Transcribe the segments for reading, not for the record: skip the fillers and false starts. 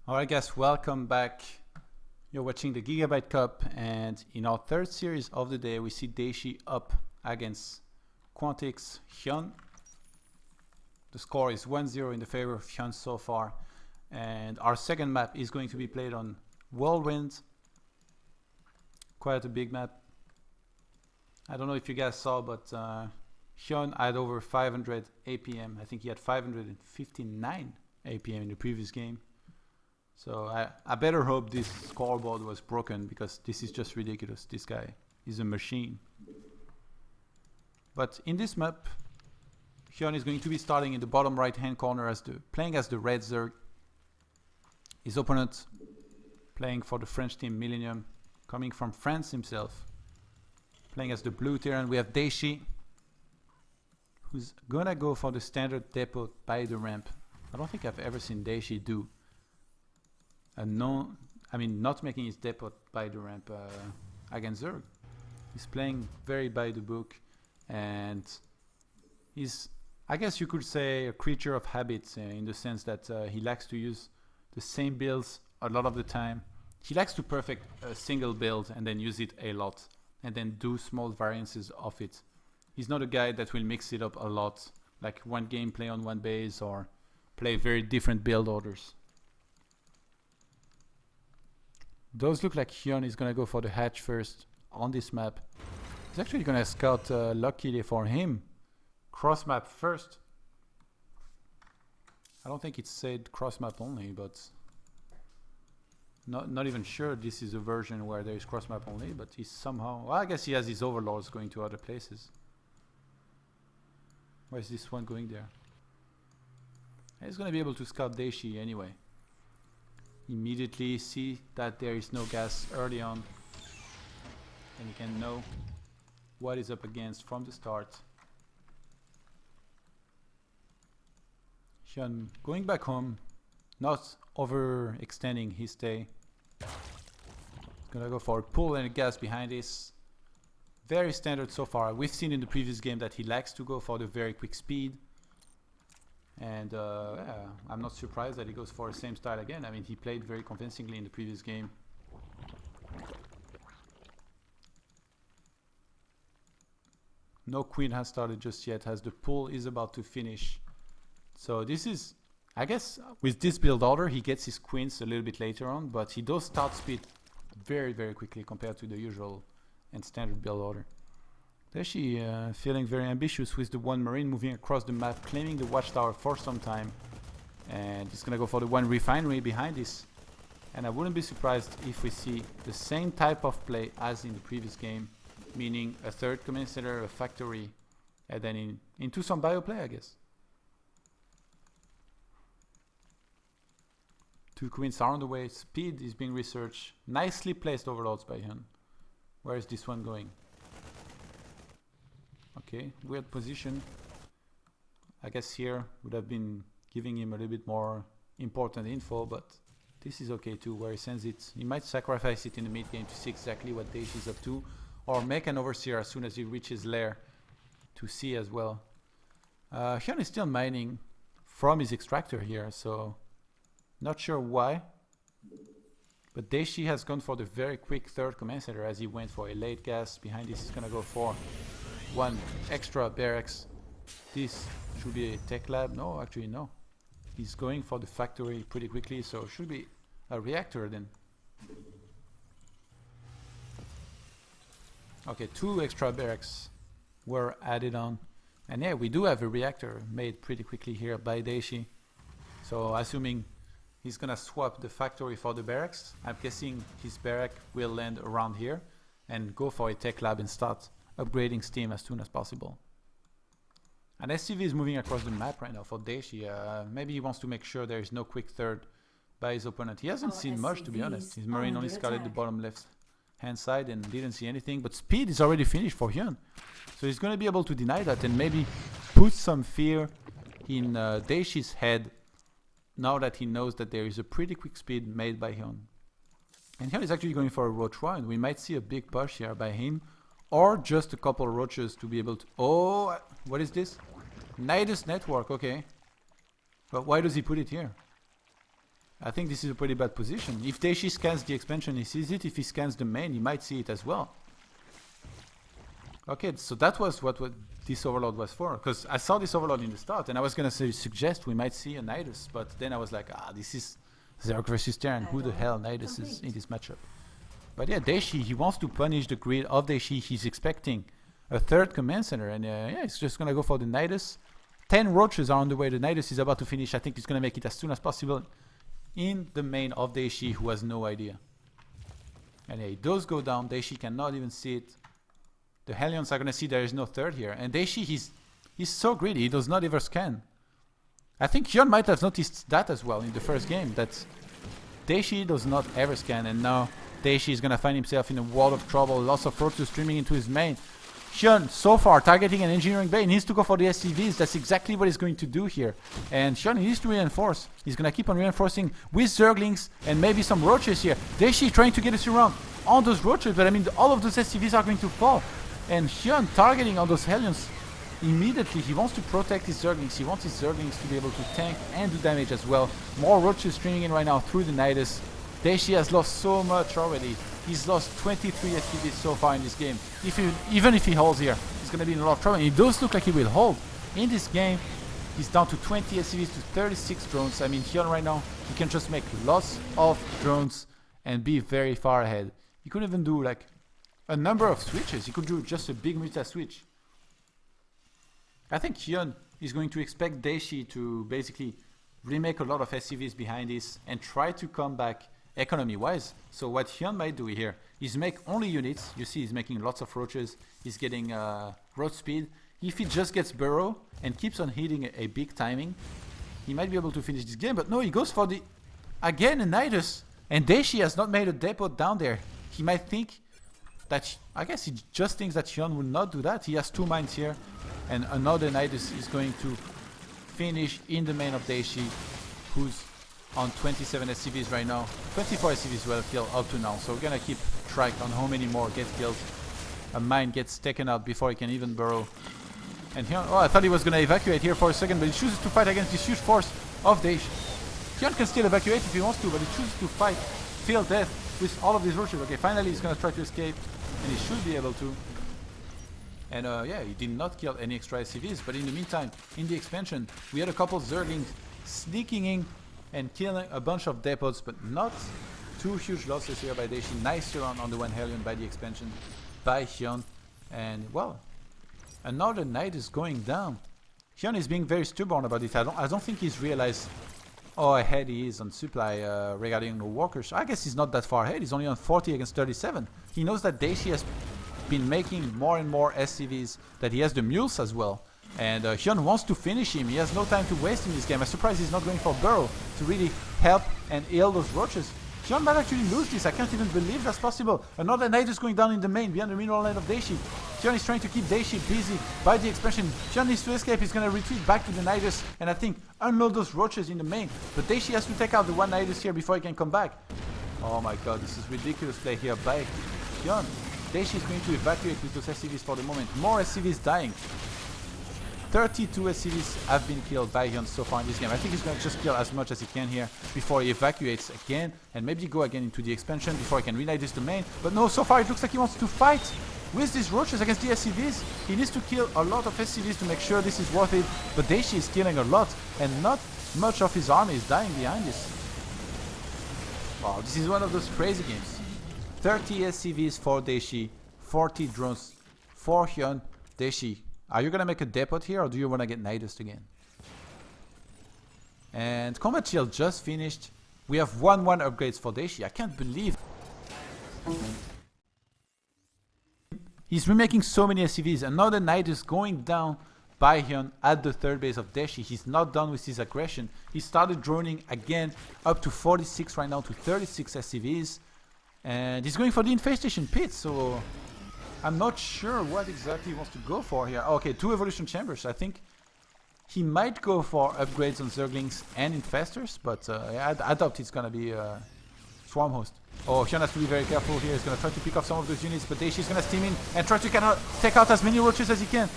Alright guys, welcome back. You're watching the Gigabyte Cup, and in our third series of the day we see Dayshi up against Quantix Hyun. The score is 1-0 in the favor of Hyun so far, and our second map is going to be played on Whirlwind. Quite a big map. I don't know if you guys saw, but Hyun had over 500 APM. I think he had 559 APM in the previous game. So I better hope this scoreboard was broken, because this is just ridiculous. This guy is a machine. But in this map, Hyun is going to be starting in the bottom right hand corner playing as the red Zerg. His opponent playing for the French team Millennium, coming from France himself, playing as the blue Terran. We have Dayshi, who's gonna go for the standard depot by the ramp. I don't think I've ever seen Dayshi do not making his depot by the ramp against Zerg. He's playing very by the book, and he's, I guess you could say, a creature of habits in the sense that he likes to use the same builds a lot of the time. He likes to perfect a single build and then use it a lot, and then do small variances of it. He's not a guy that will mix it up a lot, like one game play on one base or play very different build orders. Does look like Hyun is gonna go for the hatch first on this map. He's actually gonna scout, luckily for him, cross map first. I don't think it said cross map only, but not even sure this is a version where there is cross map only, but he's somehow, well, I guess he has his overlords going to other places. Why is this one going there? He's gonna be able to scout Dayshi anyway. Immediately see that there is no gas early on, and you can know what is up against from the start. Hyun going back home, not overextending his stay. Gonna go for a pull and a gas behind this. Very standard so far. We've seen in the previous game that he likes to go for the very quick speed. And yeah, I'm not surprised that he goes for the same style again. I mean, he played very convincingly in the previous game. No queen has started just yet, as the pull is about to finish. So this is, I guess, with this build order, he gets his queens a little bit later on, but he does start speed very, very quickly compared to the usual and standard build order. Dayshi feeling very ambitious with the one marine moving across the map, claiming the watchtower for some time, and he's gonna go for the one refinery behind this. And I wouldn't be surprised if we see the same type of play as in the previous game, meaning a third command center, a factory, and then into some bio play, I guess. Two queens are on the way. Speed is being researched. Nicely placed overlords by Hyun. Where is this one going? Okay, weird position. I guess here would have been giving him a little bit more important info, but this is okay too, where he sends it. He might sacrifice it in the mid game to see exactly what Dayshi is up to, or make an overseer as soon as he reaches lair to see as well. Hyun is still mining from his extractor here, so not sure why. But Dayshi has gone for the very quick third command center as he went for a late gas. Behind this, he's gonna go for one extra barracks. This should be a tech lab. No, actually no. He's going for the factory pretty quickly, so it should be a reactor then. Okay, two extra barracks were added on. And yeah, we do have a reactor made pretty quickly here by Dayshi. So assuming he's gonna swap the factory for the barracks, I'm guessing his barrack will land around here and go for a tech lab and start upgrading steam as soon as possible. And SCV is moving across the map right now for Dayshi. Maybe he wants to make sure there is no quick third by his opponent. He hasn't seen much, to be honest. His marine only scouted the bottom left hand side and didn't see anything, but speed is already finished for Hyun. So he's going to be able to deny that and maybe put some fear in Dayshi's head now that he knows that there is a pretty quick speed made by Hyun. And Hyun is actually going for a roach one. We might see a big push here by him, or just a couple roaches to be able to... Oh, what is this? Nidus network, okay. But why does he put it here? I think this is a pretty bad position. If Dayshi scans the expansion, he sees it. If he scans the main, he might see it as well. Okay, so that was what this overload was for. Because I saw this overload in the start, and I was going to suggest we might see a Nidus. But then I was like, this is Zerg versus Terran. Who the hell Nidus is in this matchup? But yeah, Dayshi, he wants to punish the grid of Dayshi. He's expecting a third command center. And yeah, he's just going to go for the Nidus. 10 roaches are on the way. The Nidus is about to finish. I think he's going to make it as soon as possible in the main of Dayshi, who has no idea. And yeah, it does go down. Dayshi cannot even see it. The Hellions are going to see there is no third here. And Dayshi, he's so greedy. He does not ever scan. I think Hyun might have noticed that as well in the first game, that Dayshi does not ever scan. And now Dayshi is going to find himself in a world of trouble. Lots of roaches streaming into his main. Hyun, so far, targeting an engineering bay, needs to go for the SCVs. That's exactly what he's going to do here. And Hyun needs to reinforce. He's going to keep on reinforcing with Zerglings and maybe some roaches here. Dayshi trying to get us around on those roaches, but I mean, all of those SCVs are going to fall. And Hyun targeting on those Hellions immediately. He wants to protect his Zerglings. He wants his Zerglings to be able to tank and do damage as well. More roaches streaming in right now through the Nidus. Dayshi has lost so much already. He's lost 23 SCVs so far in this game. Even if he holds here, he's going to be in a lot of trouble. And it does look like he will hold. In this game, he's down to 20 SCVs to 36 drones. I mean, Hyun right now, he can just make lots of drones and be very far ahead. He could even do like a number of switches. He could do just a big meta switch. I think Hyun is going to expect Dayshi to basically remake a lot of SCVs behind this and try to come back economy-wise. So what Hyun might do here is make only units. You see he's making lots of roaches. He's getting roach speed. If he just gets burrow and keeps on hitting a big timing, he might be able to finish this game. But no, he goes for the, again, a Nidus. And Dayshi has not made a depot down there. He might think that, I guess he just thinks that Hyun will not do that. He has 2 mines here. And another Nidus is going to finish in the main of Dayshi, who's on 27 SCVs right now. 24 SCVs well killed up to now. So we're gonna keep track on how many more get killed. A mine gets taken out before he can even burrow. And Hyun, I thought he was gonna evacuate here for a second, but he chooses to fight against this huge force of Dayshi. Hyun can still evacuate if he wants to, but he chooses to fight till death with all of these roaches. Okay, finally he's gonna try to escape, and he should be able to. And yeah, he did not kill any extra SCVs, but in the meantime, in the expansion, we had a couple Zerglings sneaking in and killing a bunch of depots, but not too huge losses here by Dayshi. Nice run on the one Hellion by the expansion by Hyun. And well, another knight is going down. Hyun is being very stubborn about it. I don't think he's realized how ahead he is on supply regarding the workers. I guess he's not that far ahead. He's only on 40 against 37. He knows that Dayshi has been making more and more SCVs, that he has the mules as well. And Hyun wants to finish him. He has no time to waste in this game. I'm surprised he's not going for burrow to really help and heal those roaches. Hyun might actually lose this. I can't even believe that's possible. Another knight is going down in the main behind the mineral line of Dayshi. Hyun is trying to keep Dayshi busy by the expansion. Hyun needs to escape. He's going to retreat back to the Nidus and I think unload those roaches in the main. But Dayshi has to take out the one Nidus here before he can come back. Oh my god, this is ridiculous play here by Hyun. Dayshi is going to evacuate with those SCVs for the moment. More SCVs dying. 32 SCVs have been killed by Hyun so far in this game. I think he's going to just kill as much as he can here before he evacuates again and maybe go again into the expansion before he can relay this domain. But no, so far it looks like he wants to fight with these roaches against the SCVs. He needs to kill a lot of SCVs to make sure this is worth it. But Dayshi is killing a lot and not much of his army is dying behind this. Wow, this is one of those crazy games. 30 SCVs for Dayshi, 40 drones for Hyun. Dayshi, are you gonna make a depot here or do you wanna get Nidus again? And Combat Shield just finished. We have 1-1 upgrades for Dayshi. I can't believe he's remaking so many SCVs. Another Nidus going down by Hyun at the third base of Dayshi. He's not done with his aggression. He started droning again up to 46 right now to 36 SCVs. And he's going for the infestation pit, so I'm not sure what exactly he wants to go for here. Okay, 2 evolution chambers. I think he might go for upgrades on Zerglings and infestors, but I doubt it's gonna be Swarm Host. Oh, Hyun has to be very careful here. He's gonna try to pick off some of those units, but Daishi's gonna steam in and try to take out as many roaches as he can.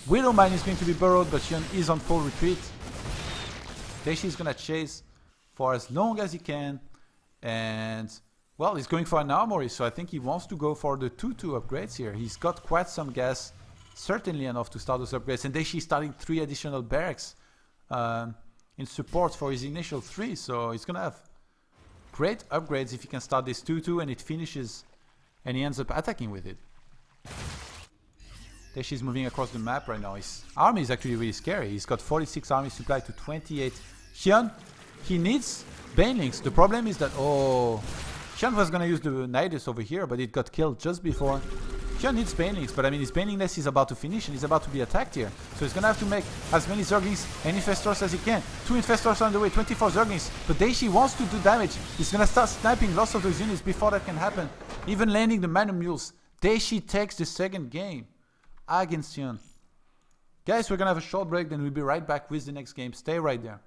Widow Mine is going to be burrowed, but Hyun is on full retreat. Dayshi is gonna chase for as long as he can. And, well, he's going for an armory, so I think he wants to go for the 2-2 upgrades here. He's got quite some gas, certainly enough to start those upgrades. And Dayshi starting 3 additional barracks in support for his initial 3. So he's going to have great upgrades if he can start this 2-2 and it finishes and he ends up attacking with it. Dayshi's moving across the map right now. His army is actually really scary. He's got 46 army supply to 28. Hyun, he needs banelings. The problem is that, oh, Hyun was going to use the Nidus over here, but it got killed just before. Hyun needs banelings, but I mean his banelings nest is about to finish and he's about to be attacked here. So he's going to have to make as many Zerglings and Infestors as he can. 2 Infestors on the way, 24 Zerglings. But Dayshi wants to do damage. He's going to start sniping lots of those units before that can happen. Even landing the Manum Mules. Dayshi takes the second game against Hyun. Guys, we're going to have a short break, then we'll be right back with the next game. Stay right there.